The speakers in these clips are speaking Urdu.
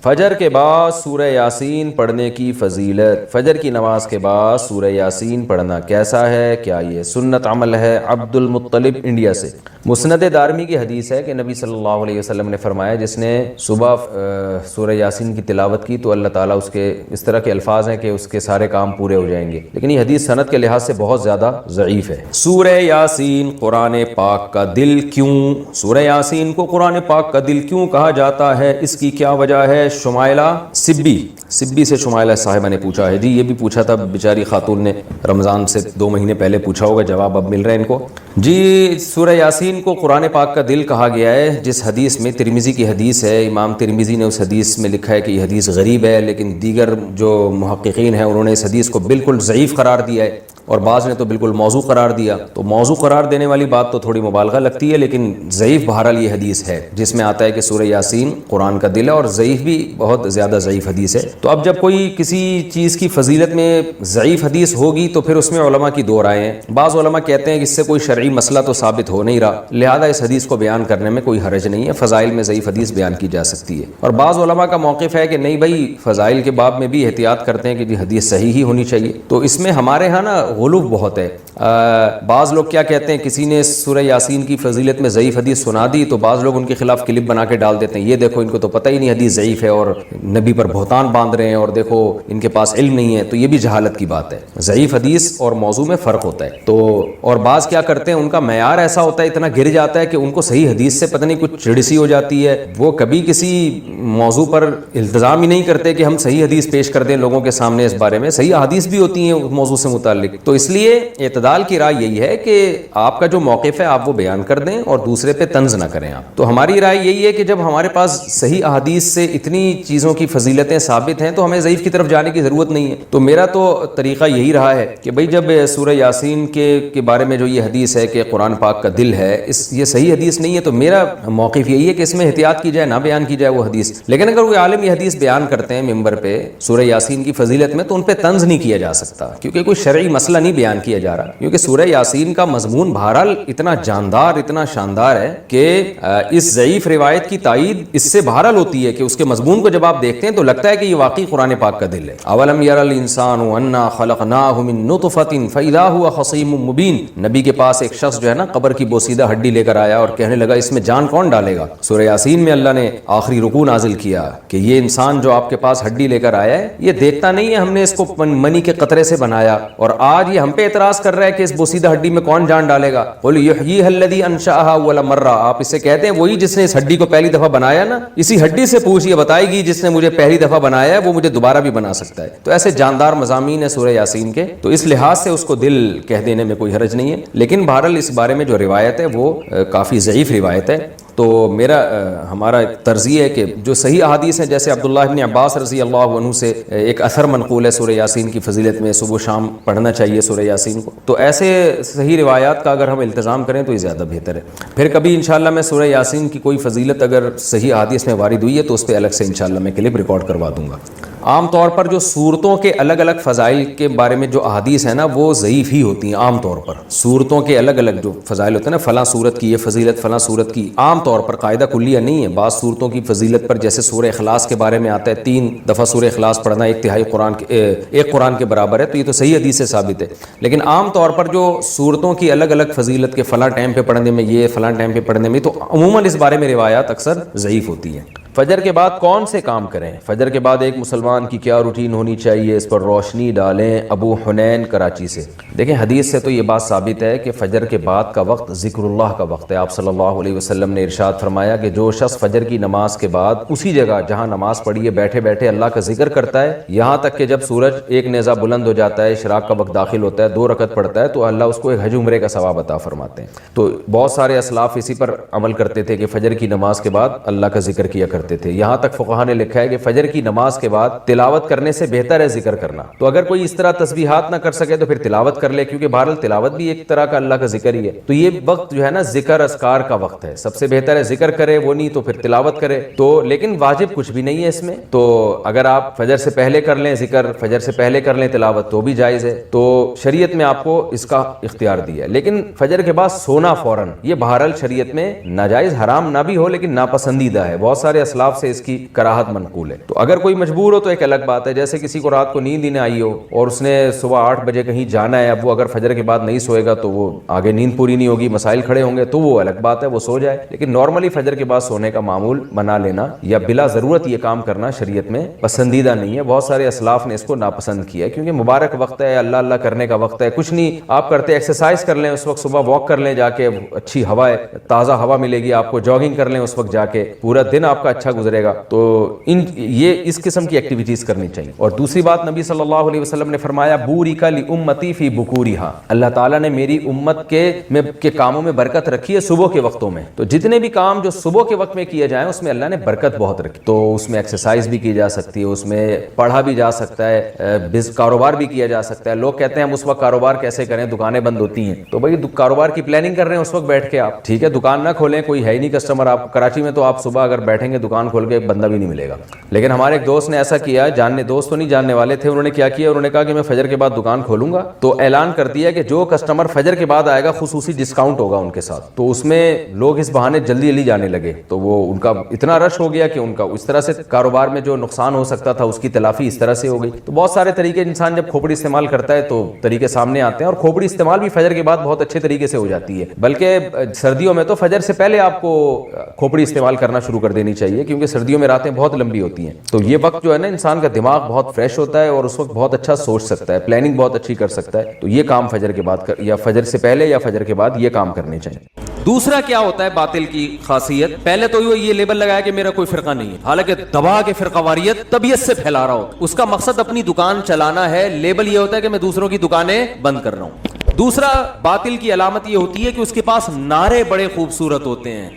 فجر کے بعد سورہ یاسین پڑھنے کی فضیلت۔ فجر کی نماز کے بعد سورہ یاسین پڑھنا کیسا ہے؟ کیا یہ سنت عمل ہے؟ عبد المطلب انڈیا سے۔ مسند دارمی کی حدیث ہے کہ نبی صلی اللہ علیہ وسلم نے فرمایا جس نے صبح سورہ یاسین کی تلاوت کی تو اللہ تعالیٰ اس کے اس طرح کے الفاظ ہیں کہ اس کے سارے کام پورے ہو جائیں گے، لیکن یہ حدیث سند کے لحاظ سے بہت زیادہ ضعیف ہے۔ سورہ یاسین قرآن پاک کا دل کیوں؟ سورہ یاسین کو قرآن پاک کا دل کیوں کہا جاتا ہے؟ اس کی کیا وجہ ہے؟ شمائلہ سبی سے شمائلہ صاحبہ نے پوچھا ہے۔ جی یہ بھی پوچھا تھا بیچاری خاتون نے، رمضان سے 2 مہینے پہلے پوچھا ہوگا، جواب اب مل رہا ہے ان کو۔ جی سورہ یاسین کو قرآن پاک کا دل کہا گیا ہے جس حدیث میں، ترمذی کی حدیث ہے، امام ترمذی نے اس حدیث میں لکھا ہے کہ یہ حدیث غریب ہے، لیکن دیگر جو محققین ہیں انہوں نے اس حدیث کو بالکل ضعیف قرار دیا ہے، اور بعض نے تو بالکل موضوع قرار دیا۔ تو موضوع قرار دینے والی بات تو تھوڑی مبالغہ لگتی ہے، لیکن ضعیف بہرحال یہ حدیث ہے جس میں آتا ہے کہ سورہ یاسین قرآن کا دل ہے، اور ضعیف بھی بہت زیادہ ضعیف حدیث ہے۔ تو اب جب کوئی کسی چیز کی فضیلت میں ضعیف حدیث ہوگی تو پھر اس میں علماء کی 2 رائے ہیں۔ بعض علماء کہتے ہیں کہ اس سے کوئی شرعی مسئلہ تو ثابت ہو نہیں رہا، لہذا اس حدیث کو بیان کرنے میں کوئی حرج نہیں ہے، فضائل میں ضعیف حدیث بیان کی جا سکتی ہے۔ اور بعض علماء کا موقف ہے کہ نہیں بھائی، فضائل کے باب میں بھی احتیاط کرتے ہیں کہ جی حدیث صحیح ہی ہونی چاہیے۔ تو اس میں ہمارے ہاں نا غلو بہت ہے۔ بعض لوگ کیا کہتے ہیں، کسی نے سورہ یاسین کی فضیلت میں ضعیف حدیث سنا دی تو بعض لوگ ان کے خلاف کلپ بنا کے ڈال دیتے ہیں، یہ دیکھو ان کو تو پتہ ہی نہیں حدیث ضعیف ہے اور نبی پر بہتان باندھ رہے ہیں، اور دیکھو ان کے پاس علم نہیں ہے۔ تو یہ بھی جہالت کی بات ہے، ضعیف حدیث اور موضوع میں فرق ہوتا ہے۔ تو اور بعض کیا کرتے ہیں، ان کا معیار ایسا ہوتا ہے، اتنا گر جاتا ہے کہ ان کو صحیح حدیث سے پتہ نہیں کچھ چڑ سی ہو جاتی ہے، وہ کبھی کسی موضوع پر التزام ہی نہیں کرتے کہ ہم صحیح حدیث پیش کر دیں لوگوں کے سامنے۔ اس بارے میں صحیح احادیث بھی ہوتی ہیں اس موضوع سے متعلق۔ تو اس لیے اعتدال کی رائے یہی ہے کہ آپ کا جو موقف ہے آپ وہ بیان کر دیں اور دوسرے پہ طنز نہ کریں آپ۔ تو ہماری رائے یہی ہے کہ جب ہمارے پاس صحیح احادیث سے اتنی چیزوں کی فضیلتیں ثابت ہیں تو ہمیں ضعیف کی طرف جانے کی ضرورت نہیں ہے۔ تو میرا تو طریقہ یہی رہا ہے کہ بھئی جب سورہ یاسین کے بارے میں جو یہ حدیث ہے کہ قرآن پاک کا دل ہے، یہ صحیح حدیث نہیں ہے، تو میرا موقف یہی ہے کہ اس میں احتیاط کی جائے، نہ بیان کی جائے وہ حدیث۔ لیکن اگر کوئی عالم یہ حدیث بیان کرتے ہیں ممبر پہ سورہ یاسین کی فضیلت میں تو ان پہ طنز نہیں کیا جا سکتا، کیونکہ کوئی شرعی مسئلہ نہیں بیان کیا جا رہا، کیونکہ سورہ یاسین کا مضمون بہرحال اتنا جاندار، اتنا شاندار ہے کہ اس ضعیف روایت کی تائید اس سے بہرحال ہوتی ہے کہ اس کے مضمون کو جب آپ دیکھتے ہیں تو لگتا ہے کہ یہ واقعی قرآن پاک کا دل ہے۔ اولم یر الانسان انا خلقناہ من نطفۃ فاذا هو خصیم مبین۔ نبی کے پاس ایک شخص جو ہے نا قبر کی بوسیدہ ہڈی لے کر آیا اور کہنے لگا اس میں جان کون ڈالے گا؟ سورہ یاسین میں اللہ نے آخری رکوع نازل کیا کہ یہ انسان جو آپ کے پاس ہڈی لے کر آیا ہے یہ دیکھتا نہیں ہے ہم نے اس کو منی کے قطرے سے بنایا، اور آج یہ ہم پہ اعتراض کر رہا ہے کہ اس بوسیدہ ہڈی میں کون جان ڈالے گا؟ قل یحییھا الذی انشأھا اول مرہ۔ آپ اسے کہتے ہیں وہی جس نے اس ہڈی کو پہلی دفعہ بنایا نا، اسی ہڈی سے پوچھ، یہ بتائے گی جس نے مجھے پہلی دفعہ بنایا ہے وہ مجھے دوبارہ بھی بنا سکتا ہے۔ تو ایسے جاندار مضامین ہیں سورہ یاسین کے، تو اس لحاظ سے اس کو دل کہہ دینے میں کوئی حرج نہیں ہے، لیکن بہرحال اس بارے میں جو روایت ہے وہ کافی ضعیف روایت ہے۔ تو ہمارا طرز یہ ہے کہ جو صحیح احادیث ہیں، جیسے عبداللہ ابن عباس رضی اللہ عنہ سے ایک اثر منقول ہے سورہ یاسین کی فضیلت میں، صبح و شام پڑھنا چاہیے سورہ یاسین کو، تو ایسے صحیح روایات کا اگر ہم التزام کریں تو یہ زیادہ بہتر ہے۔ پھر کبھی انشاءاللہ میں سورہ یاسین کی کوئی فضیلت اگر صحیح احادیث میں وارد ہوئی ہے تو اس پہ الگ سے انشاءاللہ میں کلپ ریکارڈ کروا دوں گا۔ عام طور پر جو صورتوں کے الگ الگ فضائل کے بارے میں جو احادیث ہیں نا وہ ضعیف ہی ہوتی ہیں عام طور پر۔ صورتوں کے الگ الگ جو فضائل ہوتے ہیں نا، فلاں صورت کی یہ فضیلت، فلاں صورت کی، عام طور پر قاعدہ کلیہ نہیں ہے۔ بعض صورتوں کی فضیلت پر جیسے سورہ اخلاص کے بارے میں آتا ہے 3 دفعہ سورہ اخلاص پڑھنا 1/3 قرآن کے برابر ہے، تو یہ تو صحیح حدیث سے ثابت ہے۔ لیکن عام طور پر جو صورتوں کی الگ الگ فضیلت کے فلاں ٹائم پہ پڑھنے میں یہ، فلاں ٹائم پہ پڑھنے میں، تو عموماً اس بارے میں روایات اکثر ضعیف ہوتی ہیں۔ فجر کے بعد کون سے کام کریں؟ فجر کے بعد ایک مسلمان کی کیا روٹین ہونی چاہیے، اس پر روشنی ڈالیں۔ ابو حنین کراچی سے۔ دیکھیں حدیث سے تو یہ بات ثابت ہے کہ فجر کے بعد کا وقت ذکر اللہ کا وقت ہے۔ آپ صلی اللہ علیہ وسلم نے ارشاد فرمایا کہ جو شخص فجر کی نماز کے بعد اسی جگہ جہاں نماز پڑھی ہے بیٹھے بیٹھے اللہ کا ذکر کرتا ہے یہاں تک کہ جب سورج ایک نیزہ بلند ہو جاتا ہے، اشراق کا وقت داخل ہوتا ہے، 2 رکعت پڑھتا ہے، تو اللہ اس کو ایک حج عمرے کا ثواب عطا فرماتے ہیں۔ تو بہت سارے اسلاف اسی پر عمل کرتے تھے کہ فجر کی نماز کے بعد اللہ کا ذکر کیا کرتے تھے۔ یہاں تک فقہا نے لکھا ہے کہ فجر کی نماز کے بعد تلاوت کرنے سے بہتر ہے ذکر کرنا۔ تو اگر کوئی اس طرح تسبیحات نہ کر سکے تو پھر تلاوت کر لے، کیونکہ بہرحال تلاوت بھی ایک طرح کا اللہ کا ذکر ہی ہے۔ تو یہ وقت جو ہے نا ذکر اذکار کا وقت ہے، سب سے بہتر ہے ذکر کرے، وہ نہیں تو پھر تلاوت کرے۔ تو لیکن واجب کچھ بھی نہیں ہے اس میں، تو اگر آپ فجر سے پہلے کر لیں ذکر، فجر سے پہلے کر لیں تلاوت تو بھی جائز ہے۔ تو شریعت میں آپ کو اس کا اختیار دیا ہے، لیکن فجر کے بعد سونا فوراً یہ بہرحال شریعت میں ناجائز حرام نہ بھی ہو لیکن ناپسندیدہ ہے۔ بہت سارے اسلاف سے اس کی کراہت منقول ہے. تو اگر کوئی مجبور ہو تو ایک الگ بات ہے, جیسے کسی کو رات کو نیند ہی نہ آئی ہو اور اس نے صبح 8 بجے کہیں جانا ہے, اب وہ اگر فجر کے بعد نہیں سوئے گا تو وہ آگے نیند پوری نہیں ہوگی, مسائل کھڑے ہوں گے, تو وہ الگ بات ہے, وہ سو جائے. لیکن نارملی فجر کے بعد سونے کا معمول بنا لینا یا بلا ضرورت یہ کام کرنا شریعت میں پسندیدہ نہیں ہے. بہت سارے اسلاف نے اس کو ناپسند کیا ہے, کیونکہ مبارک وقت ہے, اللہ اللہ کرنے کا وقت ہے. کچھ نہیں آپ کرتے, ایکسرسائز کر لیں اس وقت, صبح واک کر لیں جا کے, اچھی ہوا ہے, تازہ ہوا ملے گی آپ کو, جاگنگ کر لیں اس وقت جا کے, پورا دن آپ کا اچھا گزرے گا. تو یہ اس قسم کی ایکٹیویٹیز کرنی چاہیے. اور دوسری بات, نبی صلی اللہ علیہ وسلم نے فرمایا بورک لامتی فی بکورہا, اللہ تعالیٰ نے میری امت کے کاموں میں برکت رکھی ہے صبح کے وقتوں میں. تو جتنے بھی کام جو صبح کے وقت میں کیے جائیں اس میں اللہ نے برکت بہت رکھی. تو اس میں ایکسرسائز بھی کی جا سکتی ہے, اس میں پڑھا بھی جا سکتا ہے, کاروبار بھی کیا جا سکتا ہے. لوگ کہتے ہیں ہم اس وقت کاروبار کیسے کریں, دکانیں بند ہوتی ہیں. تو بھائی کاروبار کی پلاننگ کر رہے ہیں اس وقت بیٹھ کے آپ, ٹھیک ہے, دکان نہ کھولیں, کوئی ہے ہی نہیں کسٹمر. آپ کراچی میں تو آپ صبح اگر بیٹھیں گے دکان کھول کے بندہ بھی نہیں ملے گا. لیکن ہمارے ایک دوست نے ایسا کیا, دوست تو نہیں جاننے والے تھے, انہوں نے کیا کیا, انہوں نے کہا کہ میں فجر کے بعد دکان کھولوں گا, تو اعلان کر دیا کہ جو کسٹمر فجر کے بعد آئے گا خصوصی ڈسکاؤنٹ ہوگا ان کے ساتھ. تو اس میں لوگ اس بہانے جلدی جلدی جانے لگے, تو وہ ان کا اتنا رش ہو گیا کہ ان کا اس طرح سے کاروبار میں جو نقصان ہو سکتا تھا اس کی تلافی اس طرح سے ہو گئی. تو بہت سارے طریقے, انسان جب کھوپڑی استعمال کرتا ہے تو طریقے سامنے آتے ہیں, اور کھوپڑی استعمال بھی فجر کے بعد بہت اچھے طریقے سے ہو جاتی ہے. بلکہ سردیوں میں تو فجر سے پہلے آپ کو کھوپڑی استعمال کرنا شروع کر دینی چاہیے, کیونکہ سردیوں میں راتیں بہت لمبی ہوتی ہیں. تو یہ وقت جو ہے نا, انسان کا دماغ بہت فریش ہوتا ہے اور اس وقت بہت اچھا سوچ سکتا ہے, پلاننگ بہت اچھی کر سکتا ہے. تو یہ کام فجر کے بعد یا فجر سے پہلے یا فجر کے بعد یہ کام کرنے چاہیے. دوسرا کیا ہوتا ہے باطل کی خاصیت, پہلے تو یہ لیبل لگایا کہ میرا کوئی فرقہ نہیں ہے, حالانکہ دبا کے فرقہ واریت طبیعت سے پھیلا رہا ہوتا. اس کا مقصد اپنی دکان چلانا ہے, لیبل یہ ہوتا ہے کہ میں دوسروں کی دکانیں بند کر رہا ہوں. دوسرا باطل کی علامت یہ ہوتی ہے کہ اس کے پاس نعرے بڑے خوبصورت ہوتے ہیں.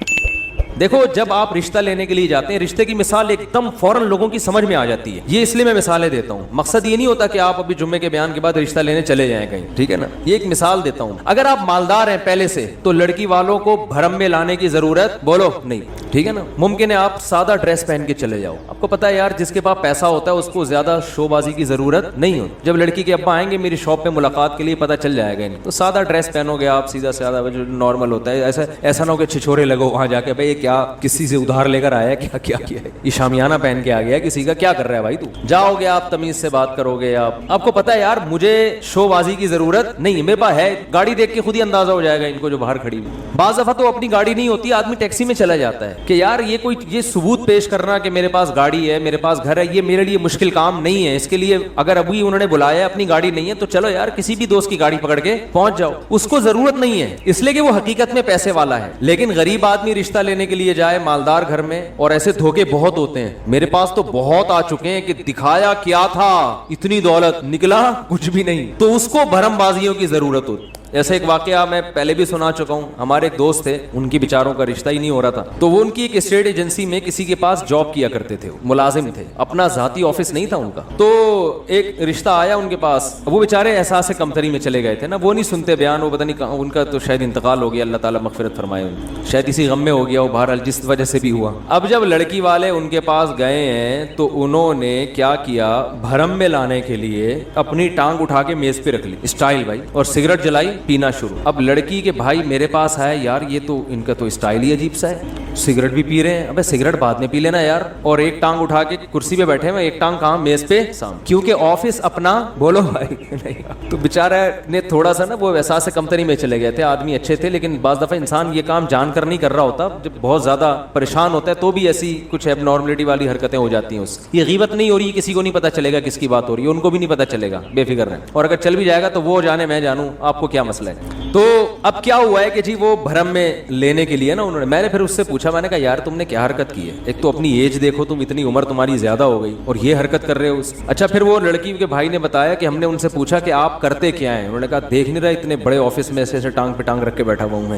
دیکھو جب آپ رشتہ لینے کے لیے جاتے ہیں, رشتے کی مثال ایک دم فوراً لوگوں کی سمجھ میں آ جاتی ہے. یہ اس لیے میں مثالیں دیتا ہوں, مقصد یہ نہیں ہوتا کہ آپ ابھی جمعے کے بیان کے بعد رشتہ لینے چلے جائیں کہیں, ٹھیک ہے نا. یہ ایک مثال دیتا ہوں. اگر آپ مالدار ہیں پہلے سے تو لڑکی والوں کو بھرم میں لانے کی ضرورت بولو نہیں, ٹھیک ہے نا. ممکن ہے آپ سادہ ڈریس پہن کے چلے جاؤ, آپ کو پتا ہے یار جس کے پاس پیسہ ہوتا ہے اس کو زیادہ شو بازی کی ضرورت نہیں ہوتی. جب لڑکی کے ابا آئیں گے میری شاپ پہ ملاقات کے لیے, پتہ چل جائے گا, تو سادہ ڈریس پہنو گے آپ, سیدھا سادہ جو نارمل ہوتا ہے. ایسا نہ ہو کہ چھچورے لگو وہاں جا کے, بھائی یہ کیا کسی سے ادھار لے کر آیا, کیا کیا ہے, یہ شامیانہ پہن کے آ گیا کسی کا, کیا کر رہا ہے بھائی تو. جاؤ گے آپ تمیز سے بات کرو گے, آپ کو پتا ہے یار مجھے شو بازی کی ضرورت نہیں, میرے پاس ہے گاڑی, دیکھ کے خود ہی اندازہ ہو جائے گا ان کو جو باہر کھڑی ہوئی. بعض دفعہ تو اپنی گاڑی نہیں ہوتی, آدمی ٹیکسی میں چلا جاتا ہے کہ یار یہ ثبوت پیش کرنا کہ میرے پاس گاڑی ہے, میرے پاس گھر ہے, یہ میرے لیے مشکل کام نہیں ہے. اس کے لیے اگر ابھی انہوں نے بلایا اپنی گاڑی نہیں ہے تو چلو یار کسی بھی دوست کی گاڑی پکڑ کے پہنچ جاؤ. اس کو ضرورت نہیں ہے اس لیے کہ وہ حقیقت میں پیسے والا ہے. لیکن غریب آدمی رشتہ لینے کے لیے جائے مالدار گھر میں, اور ایسے دھوکے بہت ہوتے ہیں, میرے پاس تو بہت آ چکے ہیں کہ دکھایا کیا تھا, اتنی دولت, نکلا کچھ بھی نہیں. تو اس کو بھرم بازیوں کی ضرورت ہوتی. ایسا ایک واقعہ میں پہلے بھی سنا چکا ہوں. ہمارے ایک دوست تھے, ان کی بیچاروں کا رشتہ ہی نہیں ہو رہا تھا, تو وہ ان کی ایک اسٹیٹ ایجنسی میں کسی کے پاس جاب کیا کرتے تھے, ملازم تھے, اپنا ذاتی آفس نہیں تھا ان کا. تو ایک رشتہ آیا ان کے پاس, وہ بیچارے احساس کمتری میں چلے گئے تھے نا, وہ نہیں سنتے بیان, وہ پتہ نہیں ان کا تو شاید انتقال ہو گیا, اللہ تعالیٰ مغفرت فرمائے, شاید اسی غم میں ہو گیا وہ, بہرحال جس وجہ سے بھی ہوا. اب جب لڑکی والے ان کے پاس گئے ہیں تو انہوں نے کیا کیا, بھرم میں لانے کے لیے اپنی ٹانگ اٹھا کے میز پہ رکھ لی, اسٹائل بھائی, اور سگریٹ جلائی, پینا شروع. اب لڑکی کے بھائی میرے پاس ہے, یار یہ تو ان کا تو اسٹائل ہی عجیب سا ہے, سگریٹ بھی پی رہے ہیں. ابے سگریٹ بعد میں پی لینا یار, اور ایک ٹانگ اٹھا کے کرسی پہ بیٹھے ہیں, ایک ٹانگ کہاں, میز پہ سامنے, کیونکہ آفس اپنا بولو بھائی نہیں. تو بیچارہ نے تھوڑا سا نا وہ احساس کمتری میں چلے گئے تھے. آدمی اچھے تھے لیکن بعض دفعہ انسان یہ کام جان کر نہیں کر رہا ہوتا, جب بہت زیادہ پریشان ہوتا ہے تو بھی ایسی کچھ ایب نارملٹی والی حرکتیں ہو جاتی ہیں. اس یہ غیبت نہیں ہو رہی, کسی کو نہیں پتا چلے گا کس کی بات ہو رہی ہے, ان کو بھی نہیں پتا چلے گا, بے فکر رہیں. اور اگر چل بھی جائے گا تو وہ جانے میں جانوں, آپ کو کیا مسئلہ ہے. تو اب کیا ہوا ہے کہ جی وہ بھرم میں لینے کے لیے نا انہوں نے, میں نے پھر اس سے پوچھا, میں نے کہا یار تم نے کیا حرکت کی ہے, ایک تو اپنی ایج دیکھو, تم اتنی عمر تمہاری زیادہ ہو گئی اور یہ حرکت کر رہے ہو. اچھا پھر وہ لڑکی کے بھائی نے بتایا کہ ہم نے ان سے پوچھا کہ آپ کرتے کیا ہیں, انہوں نے کہا دیکھ نہیں رہا اتنے بڑے آفس میں ایسے ٹانگ پہ ٹانگ رکھ کے بیٹھا ہوا ہوں میں.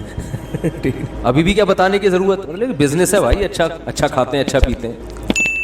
ابھی بھی کیا بتانے کی ضرورت, بزنس ہے بھائی, اچھا کھاتے ہیں, اچھا پیتے ہیں.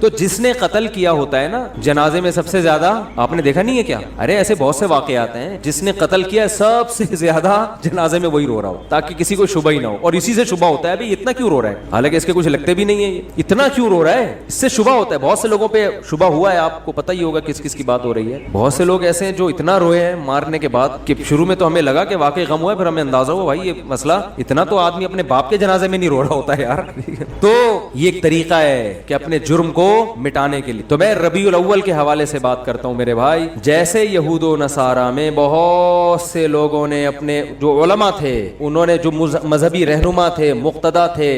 تو جس نے قتل کیا ہوتا ہے نا جنازے میں سب سے زیادہ, آپ نے دیکھا نہیں ہے کیا؟ ارے ایسے بہت سے واقعات ہیں, جس نے قتل کیا سب سے زیادہ جنازے میں وہی رو رہا ہو, تاکہ کسی کو شبہ ہی نہ ہو. اور اسی سے شبہ ہوتا ہے بھائی اتنا کیوں رو رہا ہے, حالانکہ اس کے کچھ لگتے بھی نہیں ہے, اتنا کیوں رو رہا ہے, اس سے شبہ ہوتا ہے. بہت سے لوگوں پہ شبہ ہوا ہے, آپ کو پتہ ہی ہوگا کس کس کی بات ہو رہی ہے. بہت سے لوگ ایسے ہیں جو اتنا روئے ہیں مارنے کے بعد کہ شروع میں تو ہمیں لگا کہ واقعی غم ہوا ہے, پھر ہمیں اندازہ ہوا بھائی یہ مسئلہ اتنا تو آدمی اپنے باپ کے جنازے میں نہیں رو رہا ہوتا ہے یار. تو یہ ایک طریقہ ہے کہ اپنے جرم کو مٹانے کے لیے. تو میں ربیع الاول کے حوالے سے بات کرتا ہوں میرے بھائی. جیسے یہود و نصارہ میں بہت سے لوگوں نے اپنے جو علماء تھے, انہوں نے جو مذہبی رہنما تھے, مقتدا تھے,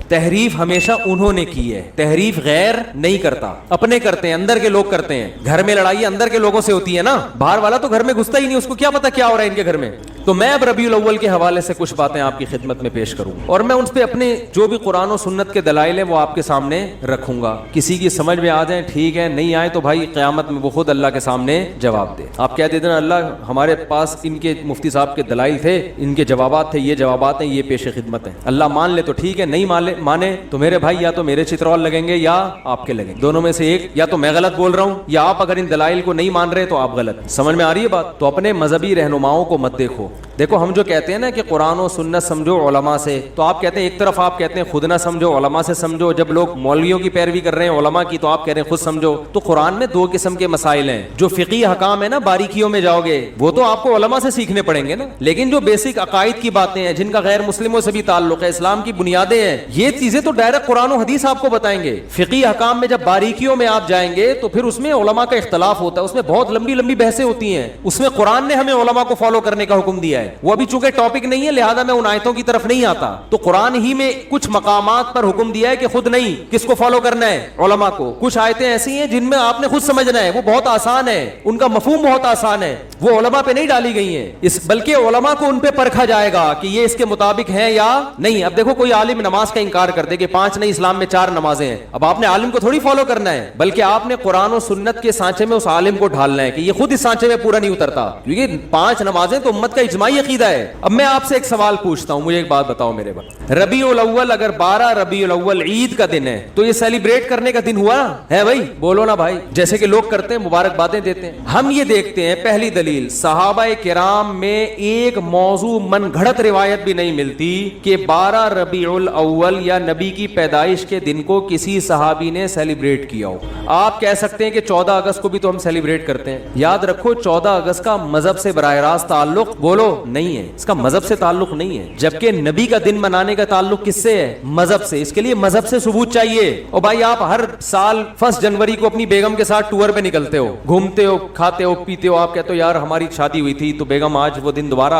تحریف ہمیشہ انہوں نے کی ہے. تحریف غیر نہیں کرتا, اپنے کرتے ہیں, اندر کے لوگ کرتے ہیں. گھر میں لڑائی اندر کے لوگوں سے ہوتی ہے نا, باہر والا تو گھر میں گھستا ہی نہیں, اس کو کیا پتا کیا ہو رہا ہے ان کے گھر میں. تو میں اب ربیع الاول کے حوالے سے کچھ باتیں آپ کی خدمت میں پیش کروں, اور میں ان پہ اپنے جو بھی قرآن و سنت کے دلائل ہیں وہ آپ کے سامنے رکھوں گا. کسی کی سمجھ میں آ جائیں ٹھیک ہے, نہیں آئے تو بھائی قیامت میں وہ خود اللہ کے سامنے جواب دے. آپ کہہ دیتے نا اللہ ہمارے پاس ان کے مفتی صاحب کے دلائل تھے, ان کے جوابات تھے, یہ جوابات ہیں, یہ پیش خدمت ہیں. اللہ مان لے تو ٹھیک ہے, نہیں مانے تو میرے بھائی یا تو میرے چترول لگیں گے یا آپ کے لگیں گے, دونوں میں سے ایک. یا تو میں غلط بول رہا ہوں یا آپ اگر ان دلائل کو نہیں مان رہے تو آپ غلط. سمجھ میں آ رہی ہے بات؟ تو اپنے مذہبی رہنماؤں کو مت دیکھو. دیکھو ہم جو کہتے ہیں نا کہ قرآن و سنت سمجھو علماء سے, تو آپ کہتے ہیں ایک طرف آپ کہتے ہیں خود نہ سمجھو علماء سے سمجھو. جب لوگ مولویوں کی پیروی کر رہے ہیں علماء کی, تو آپ کہہ رہے ہیں خود سمجھو. تو قرآن میں دو قسم کے مسائل ہیں. جو فقہی حکام ہے نا, باریکیوں میں جاؤ گے وہ تو آپ کو علماء سے سیکھنے پڑیں گے نا, لیکن جو بیسک عقائد کی باتیں ہیں جن کا غیر مسلموں سے بھی تعلق ہے, اسلام کی بنیادیں ہیں, یہ چیزیں تو ڈائریکٹ قرآن و حدیث آپ کو بتائیں گے. فقہی حکام میں جب باریکیوں میں آپ جائیں گے تو پھر اس میں علماء کا اختلاف ہوتا ہے, اس میں بہت لمبی لمبی بحثیں ہوتی ہیں. اس میں قرآن نے ہمیں علماء کو فالو کرنے کا حکم دیا ہے. وہ ابھی چونکہ ٹاپک نہیں ہے لہذا میں ان آیتوں کی طرف نہیں آتا. تو قرآن ہی میں کچھ مقامات پر حکم دیا ہے کہ خود نہیں, کس کو فالو کرنا ہے, علماء کو. کچھ آیتیں ایسی ہیں جن میں آپ نے خود سمجھنا ہے, وہ بہت آسان ہے, ان کا مفہوم بہت آسان ہے, وہ علماء پہ نہیں ڈالی گئی ہیں, بلکہ علماء کو ان پہ پرکھا جائے گا کہ یہ اس کے مطابق ہے یا نہیں. اب دیکھو کوئی عالم نماز کا انکار کر دے کہ 5 نہیں اسلام میں 4 نمازیں ہیں, اب آپ نے عالم کو تھوڑی فالو کرنا ہے, بلکہ آپ نے قرآن و سنت کے سانچے میں اس عالم کو ڈھالنا ہے کہ یہ خود اس سانچے میں پورا نہیں اترتا, کیونکہ 5 نمازیں تو امت کا اجماعی عقیدہ ہے. اب میں آپ سے ایک سوال پوچھتا ہوں, مجھے ایک بات بتاؤ میرے بھائی, ربیع الاول اگر 12 ربیع الاول عید کا دن ہے تو یہ سیلیبریٹ کرنے کا دن ہوا ہے بھائی؟ بولو نا بھائی, جیسے کہ لوگ کرتے ہیں, مبارکبادیں دیتے ہیں. ہم یہ دیکھتے ہیں پہلی دلیل, صحابہ کرام میں ایک موضوع من گھڑت روایت بھی نہیں ملتی کہ 12 ربیع الاول یا نبی کی پیدائش کے دن کو کسی صحابی نے سیلیبریٹ کیا ہو. آپ کہہ سکتے ہیں کہ 14 اگست کو بھی تو ہم سیلیبریٹ کرتے ہیں. یاد رکھو 14 اگست کا مذہب سے براہ راست تعلق بولو نہیں ہے, اس کا مذہب سے تعلق نہیں ہے, جبکہ نبی کا دن منانے کا تعلق کس سے ہے؟ مذہب سے. اس کے لیے مذہب سے ثبوت چاہیے. اور بھائی آپ ہر سال 1 جنوری کو اپنی بیگم کے ساتھ ٹور پہ نکلتے ہو, گھومتے ہو, کھاتے ہو, پیتے ہو, آپ کہتے ہو یار ہماری شادی ہوئی تھی تو بیگم آج وہ دن دوبارہ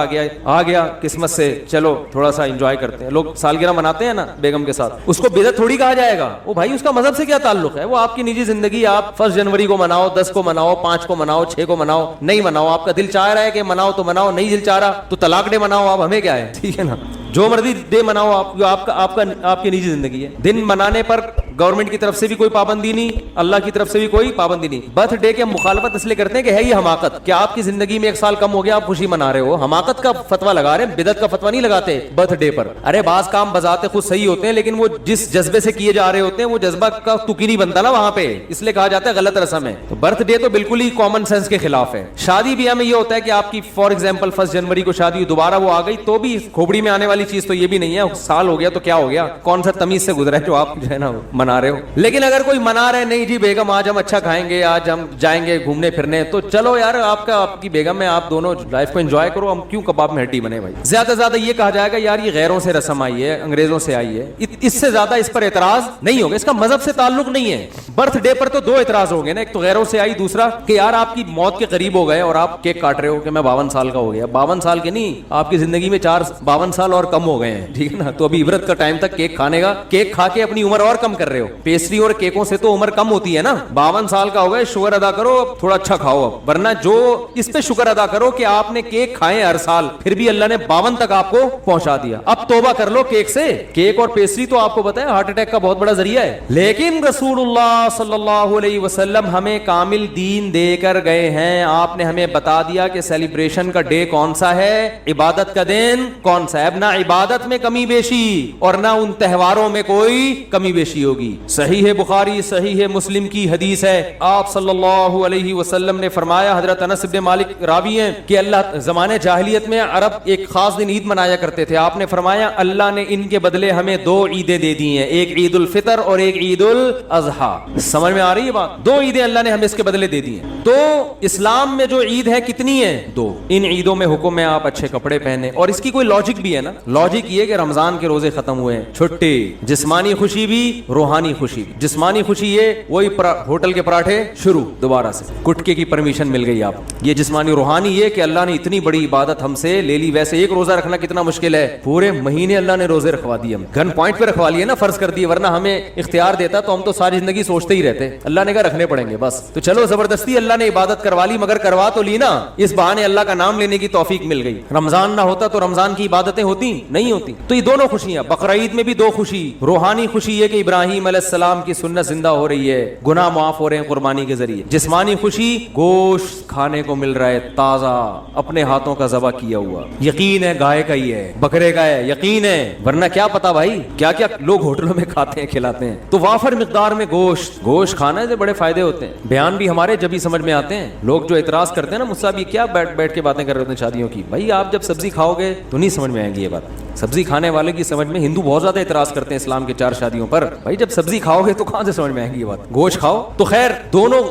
آ گیا قسمت سے, چلو تھوڑا سا انجوائے کرتے ہیں. لوگ سالگرہ مناتے ہیں نا بیگم کے ساتھ, اس کو بدعت تھوڑی کہا جائے گا. وہ بھائی اس کا مذہب سے کیا تعلق ہے؟ وہ آپ کی نجی زندگی, آپ 1 جنوری کو مناؤ, 10 کو مناؤ, 5 کو مناؤ, 6 کو مناؤ, نہیں مناؤ, آپ کا دل چاہ رہا ہے کہ مناؤ تو مناؤ, نہیں دل چاہ رہا تو طلاق ڈے مناؤ, آپ ہمیں کیا ہے, ٹھیک ہے نا, جو مرضی ڈے مناؤ, آپ کی نجی زندگی ہے. دن منانے پر گورنمنٹ کی طرف سے بھی کوئی پابندی نہیں, اللہ کی طرف سے بھی کوئی پابندی نہیں. برتھ ڈے کے مخالفت اس لیے کرتے ہیں کہ ہے یہ حماقت, کہ آپ کی زندگی میں 1 سال کم ہو گیا, آپ خوشی منا رہے ہو, حماقت کا فتویٰ لگا رہے ہیں, بدعت کا فتویٰ نہیں لگاتے برتھ ڈے پر. ارے بعض کام بذات خود صحیح ہوتے ہیں, لیکن وہ جس جذبے سے کیے جا رہے ہوتے ہیں وہ جذبہ کا تکی نہیں بنتا نا وہاں پہ, اس لیے کہا جاتا ہے غلط رسم ہے. تو برتھ ڈے تو بالکل ہی کامن سینس کے خلاف ہے. شادی بیاہ میں یہ ہوتا ہے کہ آپ کی فار ایگزامپل 1 جنوری کو شادی دوبارہ وہ آ گئی تو بھی کھوپڑی میں آنے والی چیز تو یہ بھی نہیں ہے, سال ہو گیا تو کیا ہو گیا, کون سا تمیز سے گزرا ہے جو آپ جو ہے نا منا رہے ہو. لیکن اگر کوئی منا رہے نہیں جی بیگم آج ہم اچھا کھائیں گے, آج ہم جائیں گے گھومنے پھرنے, تو چلو یار آپ کی بیگم میں آپ دونوں لائف کو انجوائے کرو, ہم کیوں کباب میں ہڈی بنے بھائی. زیادہ سے زیادہ یہ کہا جائے گا یار یہ غیروں سے رسم آئی ہے, انگریزوں سے آئی ہے, اس سے زیادہ اس پر اعتراض نہیں ہوگا, اس کا مذہب سے تعلق نہیں ہے. برتھ ڈے پر تو 2 اعتراض ہو گئے نا, ایک تو غیروں سے آئی, دوسرا کہ یار آپ کی موت کے قریب ہو گئے اور آپ کیک کاٹ رہے ہو کہ میں 52 سال کا ہو گیا. 52 سال کے نہیں, آپ کی زندگی میں 52 سال اور کم ہو گئے ہیں, ٹھیک ہے نا. تو ابھی عبرت کا ٹائم تک کیک کھانے کا, کیک کھا کے اپنی عمر اور کم کر رہے ہو. پیسٹری اور کیکوں سے تو عمر کم ہوتی ہے نا. 52 سال کا ہو گئے, شکر ادا کرو, تھوڑا اچھا کھاؤ اب, ورنہ جو اس پہ شکر ادا کرو کہ آپ نے کیک کھائے ہر سال, پھر بھی اللہ نے 52 تک آپ کو پہنچا دیا. اب توبہ کر لو کیک سے. کیک اور پیسٹری تو آپ کو پتا ہے ہارٹ اٹیک کا بہت بڑا ذریعہ ہے, لیکن رسول اللہ صلی اللہ علیہ وسلم ہمیں کامل دین دے کر گئے ہیں. آپ نے ہمیں بتا دیا کہ سیلیبریشن کا ڈے کون سا ہے, عبادت کا دن کون سا ہے. اب نہ عبادت میں کمی بیشی اور نہ ان تہواروں میں کوئی کمی بیشی ہوگی. ہوگی. صحیح بخاری صحیح مسلم کی حدیث ہے. آپ صلی اللہ علیہ وسلم نے فرمایا, حضرت انس بن مالک راوی ہیں, کہ اللہ زمانے جاہلیت میں عرب ایک خاص دن عید منایا کرتے تھے. آپ نے فرمایا اللہ نے ان کے بدلے ہمیں 2 عیدیں دے دی ہیں, ایک عید الفطر اور ایک عید الاضحیٰ. سمجھ میں آ رہی ہے بات؟ 2 عیدیں اللہ نے ہمیں اس کے بدلے دے دی ہیں. تو اسلام میں جو عید ہے کتنی ہے؟ 2. ان عیدوں میں حکم ہے آپ اچھے کپڑے پہنے, اور اس کی کوئی لاجک بھی ہے نا. لاجک یہ کہ رمضان کے روزے ختم ہوئے ہیں, چھٹی, جسمانی خوشی بھی روحانی خوشی بھی. جسمانی خوشی یہ وہی ہوٹل کے پراٹھے شروع دوبارہ سے, گٹکے کی پرمیشن مل گئی آپ. یہ جسمانی. روحانی یہ کہ اللہ نے اتنی بڑی عبادت ہم سے لے لی. ویسے ایک روزہ رکھنا کتنا مشکل ہے, پورے مہینے اللہ نے روزے رکھوا دیے, ہم گن پوائنٹ پہ رکھوا لیے نا, فرض کر دیے, ورنہ ہمیں اختیار دیتا تو ہم تو ساری زندگی سوچتے ہی رہتے. اللہ نے کہا رکھنے پڑیں گے بس. تو چلو زبردستی اللہ نے عبادت کروا لی, مگر کروا تو لی نا, اس بہانے اللہ کا نام لینے کی توفیق مل گئی. رمضان نہ ہوتا تو رمضان کی عبادتیں ہوتی نہیں ہوتی. تو یہ دونوں خوشیاں. بقرعید میں بھی 2 خوشی. روحانی خوشی یہ کہ ابراہیم علیہ السلام کی سنت زندہ ہو رہی ہے, گناہ معاف ہو رہے ہیں قربانی کے ذریعے. جسمانی خوشی, گوشت کھانے کو مل رہا ہے تازہ, اپنے ہاتھوں کا ذبح کیا ہوا. یقین ہے گائے کا ہی ہے, بکرے کا ہے, یقین ہے, ورنہ کیا پتا بھائی کیا کیا لوگ ہوٹلوں میں کھاتے ہیں کھلاتے ہیں. تو وافر مقدار میں گوشت کھانا سے بڑے فائدے ہوتے ہیں. بیان بھی ہمارے جب ہی سمجھ میں آتے ہیں. لوگ جو اعتراض کرتے ہیں نا مجھ سے, یہ کیا بیٹھ کے باتیں کر رہے ہوتے ہیں شادیوں کی, بھائی آپ جب سبزی کھاؤ گے تو نہیں سمجھ میں آئیں گی یہ بات. سبزی کھانے والے کی سمجھ میں, ہندو بہت زیادہ اعتراض کرتے ہیں اسلام کے 4 شادیوں پر, بھائی جب سبزی کھاؤ گے تو کہاں سے سمجھ میں آئیں گی یہ بات, گوشت کھاؤ. تو خیر دونوں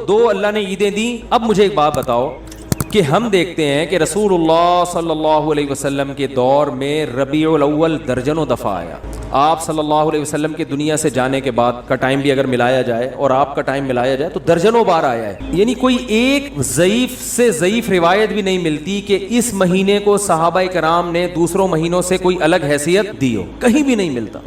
دو اللہ نے عیدیں دی. اب مجھے ایک بات بتاؤ کہ ہم دیکھتے ہیں کہ رسول اللہ صلی اللہ علیہ وسلم کے دور میں ربیع الاول درجنوں دفعہ آیا. آپ صلی اللہ علیہ وسلم کے دنیا سے جانے کے بعد کا ٹائم بھی اگر ملایا جائے اور آپ کا ٹائم ملایا جائے تو درجنوں بار آیا ہے. یعنی کوئی ایک ضعیف سے ضعیف روایت بھی نہیں ملتی کہ اس مہینے کو صحابہ کرام نے دوسروں مہینوں سے کوئی الگ حیثیت دی ہو, کہیں بھی نہیں ملتا.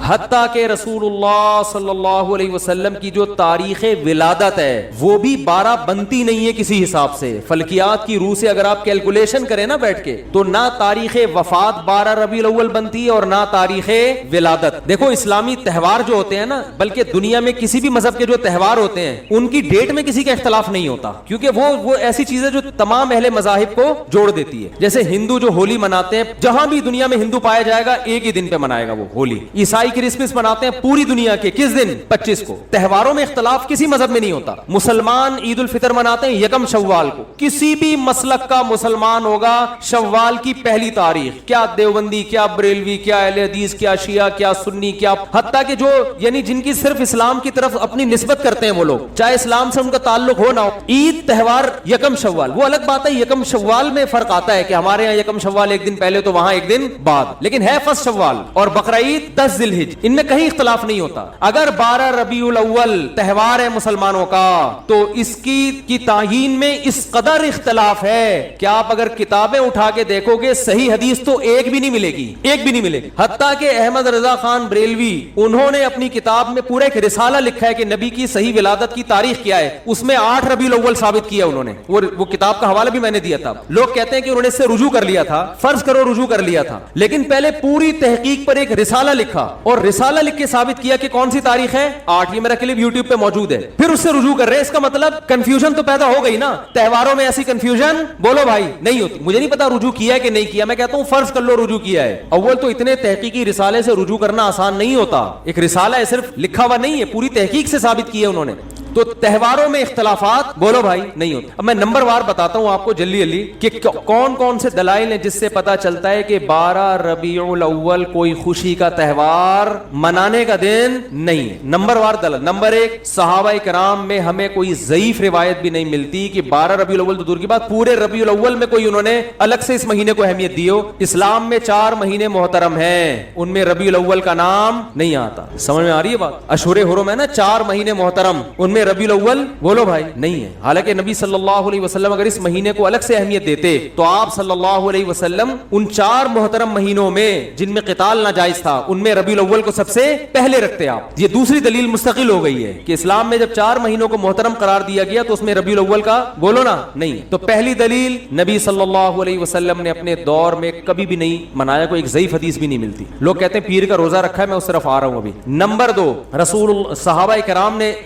حتیٰ کہ رسول اللہ صلی اللہ علیہ وسلم کی جو تاریخ ولادت ہے وہ بھی 12 بنتی نہیں ہے کسی حساب سے. فلکیات کی روح سے اگر آپ کیلکولیشن کریں نا بیٹھ کے, تو نہ تاریخ وفات 12 ربیع الاول بنتی ہے اور نہ تاریخ ولادت. دیکھو اسلامی تہوار جو ہوتے ہیں نا, بلکہ دنیا میں کسی بھی مذہب کے جو تہوار ہوتے ہیں ان کی ڈیٹ میں کسی کا اختلاف نہیں ہوتا, کیونکہ وہ ایسی چیزیں جو تمام اہل مذاہب کو جوڑ دیتی ہے. جیسے ہندو جو ہولی مناتے ہیں, جہاں بھی دنیا میں ہندو پایا جائے گا ایک ہی دن پہ منائے گا وہ ہولی. عیسائی کرسمس مناتے ہیں پوری دنیا کے کس دن؟ 25 کو. تہواروں میں اختلاف کسی مذہب میں نہیں ہوتا. مسلمان عید الفطر مناتے ہیں 1 شوال کو. کسی بھی مسلک کا مسلمان ہوگا شوال کی پہلی تاریخ, کیا دیوبندی, کیا بریلوی, کیا اہل حدیث, کیا شیعہ, کیا سنی, کیا حتیٰ کہ جو یعنی جن کی صرف اسلام کی طرف اپنی نسبت کرتے ہیں وہ لوگ, چاہے اسلام سے ان کا تعلق ہو نہ ہو, عید تہوار 1 شوال. وہ الگ بات ہے 1 شوال میں فرق آتا ہے کہ ہمارے یہاں 1 شوال ایک دن پہلے تو وہاں ایک دن بعد, لیکن ہے 1 شوال. اور بقرعید 10 ذی الحج, ان میں کہیں اختلاف نہیں ہوتا. اگر 12 ربیع الاول تہوار ہے مسلمانوں کا تو اس کی تعیین میں اس قدر اختلاف ہے کہ آپ اگر کتابیں اٹھا کے دیکھو گے صحیح حدیث تو ایک بھی نہیں ملے گی, ایک بھی نہیں ملے گی. حتیٰ کہ احمد رضا خان بریلوی انہوں نے اپنی کتاب میں پورا ایک رسالہ لکھا ہے کہ نبی کی صحیح ولادت کی تاریخ کیا ہے, اس میں 8 ربیع الاول ثابت کیا انہوں نے. وہ کتاب کا حوالہ بھی میں نے دیا تھا. لوگ کہتے ہیں کہ انہوں نے اس سے رجوع کر لیا تھا, فرض کرو رجوع کر لیا تھا, لیکن پہلے پوری تحقیق پر ایک رسالہ لکھا اور رسالہ لکھ کے ثابت کیا کہ کون سی تاریخ ہے 8. یہ میرا کلپ یوٹیوب پہ موجود ہے. پھر اس سے رجوع کر رہے ہیں, اس کا مطلب کنفیوژن تو پیدا ہو گئی نا. تہواروں میں ایسی کنفیوژن بولو بھائی نہیں ہوتی. مجھے نہیں پتا رجوع کیا ہے کہ نہیں کیا, میں کہتا ہوں فرض کر لو رجوع کیا ہے. اول تو اتنے تحقیقی رسالے سے رجوع کرنا آسان نہیں ہوتا. ایک رسالہ ہے, صرف لکھا ہوا نہیں ہے, پوری تحقیق سے ثابت کیا ہے انہوں نے. تو تہواروں میں اختلافات بولو بھائی نہیں ہوتے. اب میں نمبر وار بتاتا ہوں آپ کو جلدی کہ کون کون سے دلائل ہیں جس سے پتا چلتا ہے کہ 12 ربیع الاول کوئی خوشی کا تہوار منانے کا دن نہیں ہے. نمبر وار دلائل. نمبر 1, صحابہ کرام میں ہمیں کوئی ضعیف روایت بھی نہیں ملتی کہ 12 ربیع الاول تو دور کی بات, پورے ربیع الاول میں کوئی انہوں نے الگ سے اس مہینے کو اہمیت دی ہو. اسلام میں 4 مہینے محترم ہیں, ان میں ربیع الاول کا نام نہیں آتا. سمجھ میں آ رہی ہے بات؟ اشہر حرم ہے نا, 4 مہینے محترم, ان میں ربیع الاول بولو بھائی نہیں ہے. حالانکہ نبی صلی اللہ علیہ وسلم اگر اس مہینے کو الگ سے اہمیت دیتے تو آپ صلی اللہ علیہ وسلم ان 4 محترم مہینوں میں جن میں قتال ناجائز تھا ان میں ربیع الاول کو سب سے پہلے رکھتے آپ. یہ دوسری دلیل مستقل ہو گئی ہے کہ اسلام میں جب 4 مہینوں کو محترم قرار دیا گیا تو اس میں ربیع الاول کا بولو نا نہیں. تو پہلی دلیل, نبی صلی اللہ علیہ وسلم نے اپنے دور میں کبھی بھی نہیں منایا, کوئی ایک ضعیف حدیث بھی نہیں ملتی. لوگ کہتے ہیں پیر کا روزہ رکھا ہے, میں اس طرف آ رہا ہوں ابھی. نمبر 2, صحابہ کرام نے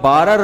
12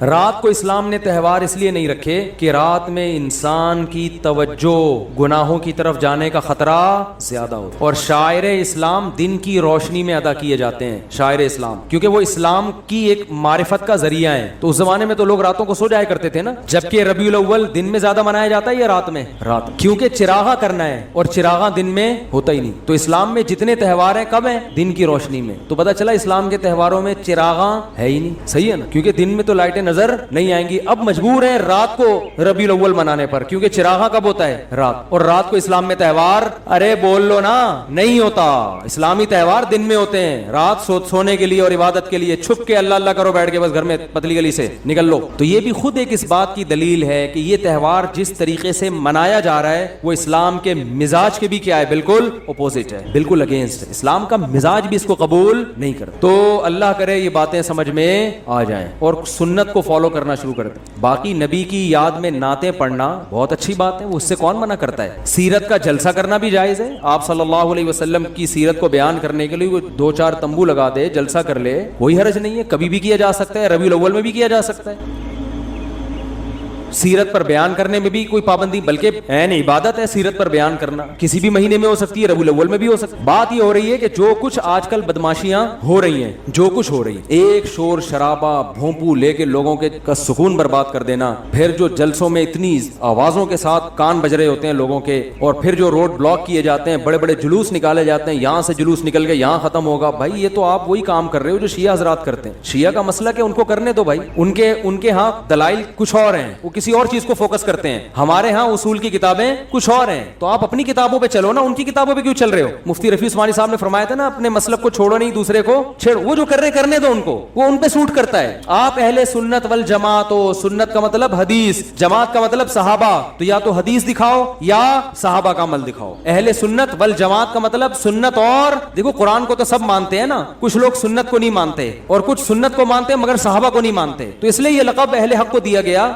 رات کو اسلام نے تہوار اس لیے نہیں رکھے کہ رات میں انسان کی توجہ گناہوں کی طرف جانے کا خطرہ زیادہ ہوتا، اور شاعر اسلام دن کی روشنی میں ادا کیے جاتے ہیں، شاعر اسلام، کیونکہ وہ اسلام کی ایک معرفت کا ذریعہ ہے۔ تو اس زمانے میں تو لوگ راتوں کو سو جایا کرتے تھے نا، جبکہ ربیع الاول دن میں زیادہ منایا جاتا ہے یا رات میں؟ رات، کیونکہ چراغاں کرنا ہے اور چراغاں دن میں ہوتا ہی نہیں۔ تو اسلام میں جتنے تہوار ہیں کب ہیں؟ دن کی روشنی میں۔ تو پتہ چلا اسلام کے تہواروں میں چراغاں ہے ہی نہیں، صحیح ہے نا، کیونکہ دن میں تو لائٹیں نظر نہیں آئیں گی۔ اب مجبور ہیں رات کو ربیع الاول منانے پر، کیونکہ چراغاں کب ہوتا ہے؟ رات، اور رات کو اسلام میں تہوار، ارے بول لو نا، نہیں ہوتا۔ اسلامی تہوار دن میں ہوتے ہیں، رات سونے کے لیے اور عبادت کے لیے، چھپ کے اللہ اللہ کرو بیٹھ کے بس گھر میں پتلی گلی سے نکل لو۔ تو یہ بھی خود ایک اس بات کی دلیل ہے کہ یہ تہوار جس طریقے سے منایا جا رہا ہے وہ اسلام کے مزاج کے بھی کیا ہے؟ بالکل اپوزٹ ہے، بالکل اگینسٹ ہے۔ اسلام کا مزاج بھی اس کو قبول نہیں کرتا۔ تو اللہ کرے یہ باتیں سمجھ میں آ جائیں اور سنت کو فالو کرنا شروع کر دیں۔ باقی نبی کی یاد میں نعتیں پڑھنا بہت اچھی بات ہے، اس سے کون منع کرتا ہے؟ سیرت کا جلسہ کرنا بھی جائز ہے، آپ صلی اللہ علیہ وسلم کی سیرت کو بیان کرنے کے لیے وہ 2-4 تمبو لگا دے، جلسہ کر لے، کوئی حرج نہیں ہے، کبھی بھی کیا جا سکتا ہے، ربیع الاول میں بھی کیا جا سکتا ہے۔ سیرت پر بیان کرنے میں بھی کوئی پابندی، بلکہ عین عبادت ہے سیرت پر بیان کرنا، کسی بھی مہینے میں ہو سکتی ہے، ربیع الاول میں بھی ہو سکتی ہے۔ بات یہ ہو رہی ہے کہ جو کچھ آج کل بدماشیاں ہو رہی ہیں، جو کچھ ہو رہی ہے، ایک شور شرابہ بھونپو لے کے لوگوں کے کا سکون برباد کر دینا، پھر جو جلسوں میں اتنی آوازوں کے ساتھ کان بج رہے ہوتے ہیں لوگوں کے، اور پھر جو روڈ بلاک کیے جاتے ہیں، بڑے بڑے جلوس نکالے جاتے ہیں، یہاں سے جلوس نکل کے یہاں ختم ہوگا، بھائی یہ تو آپ وہی کام کر رہے ہو جو شیعہ حضرات کرتے ہیں۔ شیعہ کا مسئلہ کہ ان کو کرنے دو بھائی، ان کے ہاں دلائل کچھ اور ہیں، وہ کسی اور چیز کو فوکس کرتے ہیں، ہمارے ہاں اصول کی کتابیں کچھ اور ہیں، تو آپ اپنی کتابوں پہ چلو نا، ان کی کتابوں پہ کیوں چل رہے ہو؟ مفتی رفیع عثمانی صاحب نے فرمایا تھا نا، اپنے مسلک کو چھوڑو نہیں، دوسرے کو چھیڑو، وہ جو کر رہے کرنے دو ان کو، وہ ان پہ سوٹ کرتا ہے۔ آپ اہل سنت والجماعت ہو، سنت کا مطلب حدیث، جماعت کا مطلب صحابہ، تو یا تو حدیث دکھاؤ یا صحابہ کا عمل دکھاؤ۔ اہل سنت والجماعت کا مطلب سنت، اور دیکھو قرآن کو تو سب مانتے ہیں نا، کچھ لوگ سنت کو نہیں مانتے اور کچھ سنت کو مانتے ہیں مگر صحابہ کو نہیں مانتے، تو اس لیے یہ لقب اہل حق کو دیا گیا،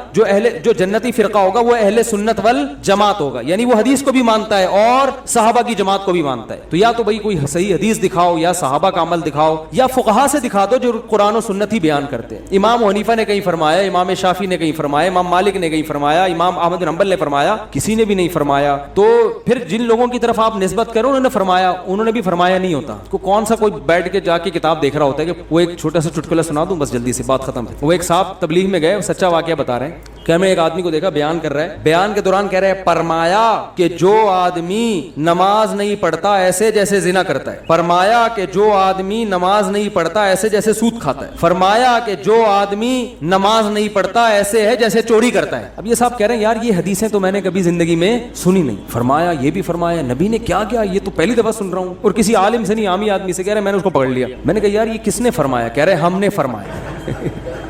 جو جنتی فرقہ ہوگا وہ اہل سنت والجماعت ہوگا، یعنی وہ حدیث کو بھی مانتا ہے اور صحابہ کی جماعت کو بھی مانتا ہے۔ تو یا تو بھائی کوئی صحیح حدیث دکھاؤ یا صحابہ کا عمل دکھاؤ یا فقہا سے دکھا دو جو قرآن و سنت ہی بیان کرتے ہیں۔ امام حنیفہ نے کہیں فرمایا، امام شافعی نے کہیں فرمایا، امام مالک نے کہیں فرمایا، امام احمد بن حنبل نے فرمایا، کسی نے بھی نہیں فرمایا۔ تو پھر جن لوگوں کی طرف آپ نسبت کرو انہوں نے فرمایا، انہوں نے بھی فرمایا نہیں ہوتا۔ کو کون سا کوئی بیٹھ کے جا کے کتاب دیکھ رہا ہوتا ہے کہ وہ ایک چھوٹا سا چٹکلا سنا دوں بس جلدی سے بات ختم ہے۔ وہ ایک صاحب تبلیغ میں گئے، سچا واقعہ بتا رہے ہیں کہ میں ایک آدمی کو دیکھا بیان کر رہا ہے، بیان کے دوران کہہ رہے ہیں فرمایا کہ جو آدمی نماز نہیں پڑھتا ایسے جیسے زنا کرتا ہے، فرمایا کہ جو آدمی نماز نہیں پڑھتا ایسے جیسے سود کھاتا ہے، فرمایا کہ جو آدمی نماز نہیں پڑھتا ایسے ہے جیسے چوری کرتا ہے۔ اب یہ صاحب کہہ رہے ہیں یار یہ حدیثیں تو میں نے کبھی زندگی میں سنی نہیں، فرمایا یہ بھی فرمایا، نبی نے کیا کیا یہ تو پہلی دفعہ سن رہا ہوں، اور کسی عالم سے نہیں عامی آدمی سے، کہہ رہے میں نے اس کو پکڑ لیا۔ میں نے کہا یار یہ کس نے فرمایا؟ کہہ رہے ہم نے فرمایا۔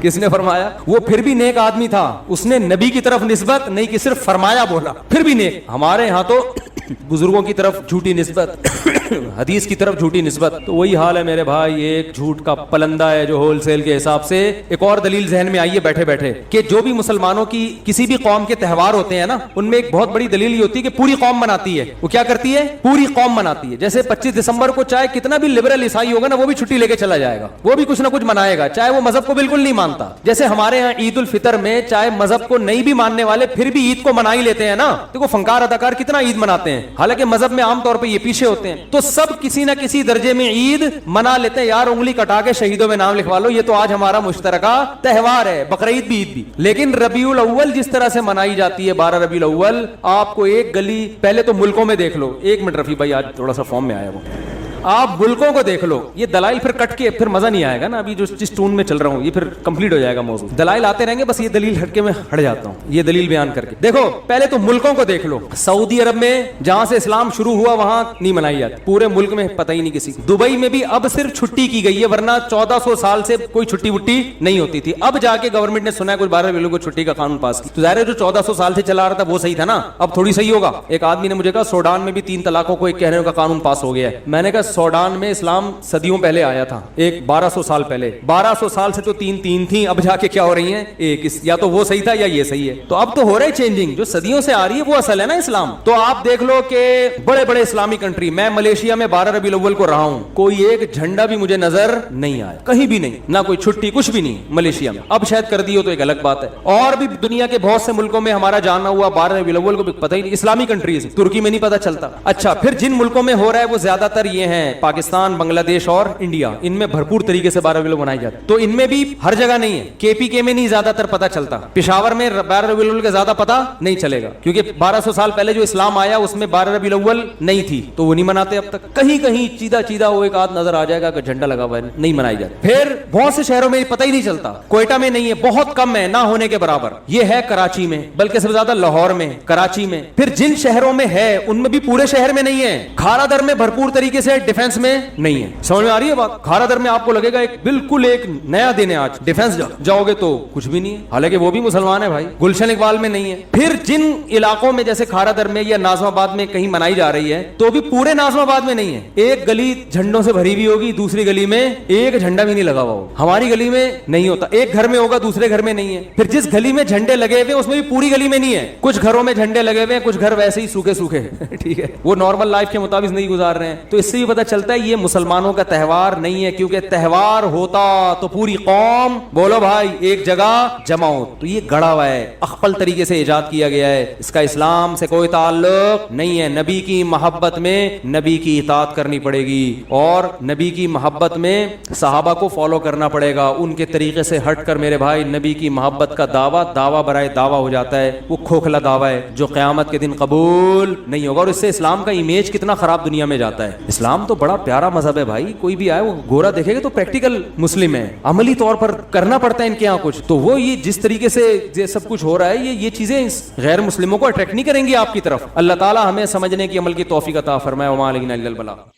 کس نے فرمایا؟ وہ پھر بھی نیک آدمی تھا، اس نے نبی کی طرف نسبت نہیں کہ صرف فرمایا بولا، پھر بھی نیک۔ ہمارے ہاں تو بزرگوں کی طرف جھوٹی نسبت، حدیث کی طرف جھوٹی نسبت، تو وہی حال ہے میرے بھائی، ایک جھوٹ کا پلندہ ہے جو ہول سیل کے حساب سے۔ ایک اور دلیل ذہن میں آئیے بیٹھے بیٹھے کہ جو بھی مسلمانوں کی کسی بھی قوم کے تہوار ہوتے ہیں نا، ان میں ایک بہت بڑی دلیل یہ ہوتی ہے کہ پوری قوم مناتی ہے۔ وہ کیا کرتی ہے؟ پوری قوم مناتی ہے۔ جیسے 25 دسمبر کو چاہے کتنا بھی لبرل عیسائی ہوگا نا، وہ بھی چھٹی لے کے چلا جائے گا، وہ بھی کچھ نہ کچھ منائے گا، چاہے وہ مذہب کو بالکل نہیں مانتا۔ جیسے ہمارے ہاں عید الفطر میں چاہے مذہب کو نہیں بھی ماننے والے پھر بھی عید کو منا ہی لیتے ہیں نا۔ دیکھو فنکار اداکار کتنا عید مناتے ہیں، حالانکہ مذہب میں عام طور پہ یہ پیچھے ہوتے ہیں، تو سب کسی نہ کسی درجے میں عید منا لیتے ہیں۔ یار انگلی کٹا کے شہیدوں میں نام لکھوا لو، یہ تو آج ہمارا مشترکہ تہوار ہے، بقرعید بھی عید بھی۔ لیکن ربیع الاول جس طرح سے منائی جاتی ہے 12 ربیع الاول، آپ کو ایک گلی پہلے تو ملکوں میں دیکھ لو۔ ایک منٹ رفیع بھائی آج تھوڑا سا فارم میں آیا وہ، آپ ملکوں کو دیکھ لو، یہ دلائل پھر کٹ کے پھر مزہ نہیں آئے گا نا، ابھی جو جس ٹون میں چل رہا ہوں یہ پھر کمپلیٹ ہو جائے گا موضوع، دلائل آتے رہیں گے، بس یہ دلیل ہٹ کے میں ہٹ جاتا ہوں، یہ دلیل بیان کر کے۔ دیکھو پہلے تو ملکوں کو دیکھ لو، سعودی عرب میں جہاں سے اسلام شروع ہوا وہاں نہیں منائی جاتی، پورے ملک میں پتہ ہی نہیں کسی کو۔ دبئی میں بھی اب صرف چھٹی کی گئی ہے، ورنہ 1400 سال سے کوئی چھٹی وٹی نہیں ہوتی تھی، اب جا کے گورنمنٹ نے سنا ہے کوئی 12 ربیع کو چھٹی کا قانون پاس کیا، تو ظاہر ہے جو 1400 سال سے چلا رہا تھا وہ صحیح تھا نا، اب تھوڑی صحیح ہوگا۔ ایک آدمی نے مجھے کہا سوڈان میں بھی 3 طلاقوں کو ایک کہنے کا قانون پاس ہو گیا ہے، میں نے کہا سوڈان میں اسلام صدیوں پہلے آیا تھا, ایک 1200 سال پہلے. 1200 سال سے تو تین تھیں, اب جا کے کیا ہو رہی ہیں ایک, یا تو وہ صحیح تھا یا یہ صحیح ہے. تو اب تو ہو رہا ہے چینجنگ, جو صدیوں سے آ رہی ہے وہ اصل ہے نا اسلام. تو آپ دیکھ لو کہ بڑے بڑے اسلامی کنٹری, میں ملیشیا میں 12 ربیع الاول کو رہا ہوں, کوئی ایک جھنڈا بھی مجھے نظر نہیں آیا, کہیں بھی نہیں, نہ کوئی چھٹی, کچھ بھی نہیں ملیشیا میں. اب شاید کر دی ہو تو ایک الگ بات ہے. اور بھی دنیا کے بہت سے ملکوں میں ہمارا جانا ہوا 12 ربیع الاول کو بھی پتہ ہی نہیں, اسلامی کنٹریز, ترکی میں نہیں پتہ چلتا. اچھا, پھر جن ملکوں میں ہو رہا ہے وہ زیادہ تر یہ ہیں پاکستان, بنگلہ دیش اور انڈیا, ان میں بھرپور طریقے سے 12 ربیع الاول منائی جاتی. تو ان میں بھی ہر جگہ نہیں ہے, KPK میں نہیں زیادہ تر پتہ چلتا, پشاور میں 12 ربیع الاول کا زیادہ پتہ نہیں چلے گا, کیونکہ 1200 سال پہلے جو اسلام آیا اس میں 12 ربیع الاول نہیں تھی, تو وہ نہیں مناتے اب تک. کہیں کہیں چیدہ وہ ایک آدھ نظر آ جائے گا کہ جھنڈا لگا ہوا ہے, نہیں منائی جاتی. پھر بہت سے شہروں میں پتہ ہی نہیں چلتا, کوئٹہ میں نہیں ہے, بہت کم ہے, نہ ہونے کے برابر. یہ ہے کراچی میں, بلکہ سب سے زیادہ لاہور میں, کراچی میں. پھر جن شہروں میں ہے ان میں بھی پورے شہر میں نہیں ہے. کھارا در میں بھرپور طریقے سے ڈیفنس میں نہیں ہے. سمجھ میں آ رہی ہے بات؟ کھارا در میں آپ کو لگے گا ایک بالکل ایک نیا دن ہے آج, ڈیفنس جاؤ گے تو کچھ بھی نہیں ہے, حالانکہ وہ بھی مسلمان ہے بھائی. گلشن اقبال میں نہیں ہے. پھر جن علاقوں میں جیسے کھارا در میں یا ناظم آباد میں کہیں منائی جا رہی ہے, تو بھی پورے ناظم آباد میں نہیں ہے. ایک گلی جھنڈوں سے بھری ہوئی ہوگی, دوسری گلی میں ایک جھنڈا بھی نہیں لگا ہوا ہوگا. ہماری گلی میں نہیں ہوتا, ایک گھر میں ہوگا, دوسرے گھر میں نہیں ہے. پھر جس گلی میں جھنڈے لگے ہوئے اس میں بھی پوری گلی میں نہیں ہے, کچھ گھروں میں جھنڈے لگے ہوئے, کچھ گھر ویسے ہی سوکھے ٹھیک ہے, وہ نارمل لائف کے مطابق نہیں گزار رہے ہیں. تو اس سے بھی پتہ چلتا ہے یہ مسلمانوں کا تہوار نہیں ہے, کیونکہ تہوار ہوتا تو پوری قوم بولو بھائی ایک جگہ جمع ہو. تو یہ گڑا ہوا ہے, اخپل طریقے سے ایجاد کیا گیا ہے, اس کا اسلام سے کوئی تعلق نہیں ہے. نبی کی محبت میں نبی کی اطاعت کرنی پڑے گی, اور نبی کی محبت میں صحابہ کو فالو کرنا پڑے گا. ان کے طریقے سے ہٹ کر میرے بھائی نبی کی محبت کا دعویٰ برائے دعویٰ ہو جاتا ہے, وہ کھوکھلا دعویٰ ہے جو قیامت کے دن قبول نہیں ہوگا. اور اس سے اسلام کا امیج کتنا خراب دنیا میں جاتا ہے. اسلام تو بڑا پیارا مذہب ہے بھائی, کوئی بھی آئے وہ گورا دیکھے گا تو پریکٹیکل مسلم ہے, عملی طور پر کرنا پڑتا ہے ان کے یہاں کچھ. تو وہ یہ جس طریقے سے یہ سب کچھ ہو رہا ہے, یہ چیزیں غیر مسلموں کو اٹریکٹ نہیں کریں گی آپ کی طرف. اللہ تعالی ہمیں سمجھنے کی, عمل کی توفیق عطا فرمائے. وما علینا الا البلاغ.